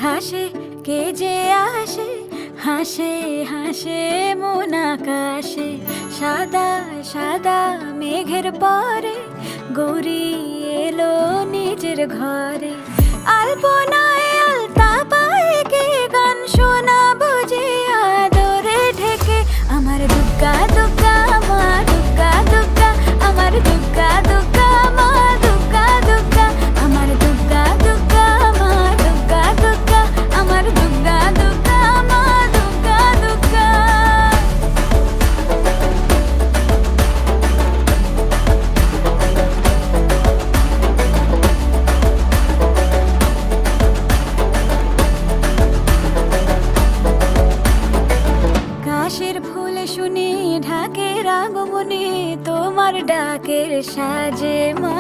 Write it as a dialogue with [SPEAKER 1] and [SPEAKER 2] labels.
[SPEAKER 1] ঘাসে কে যে আসে, হাসে হাসে মন আকাশে। সাদা সাদা মেঘের পরে গৌরী এলো নিজের ঘরে। আলপনায় আলতা পায়ে কে গান শোনাবো যে আদরে ঢেকে। আমার দুগ্গা দুগ্গা মা দুগ্গা দুগ্গা, আমার দুগ্গা দুগ্গা মা দুগ্গা দুগ্গা, আমার দুগ্গা দুগ্গা মা দুগ্গা দুগ্গা, আমার দুগ্গা দুগ্গা মা দুগ্গা দুগ্গা। কাশের ফুল শুনি ঢাকের আগমনে, তোমার ডাকের সাজে মা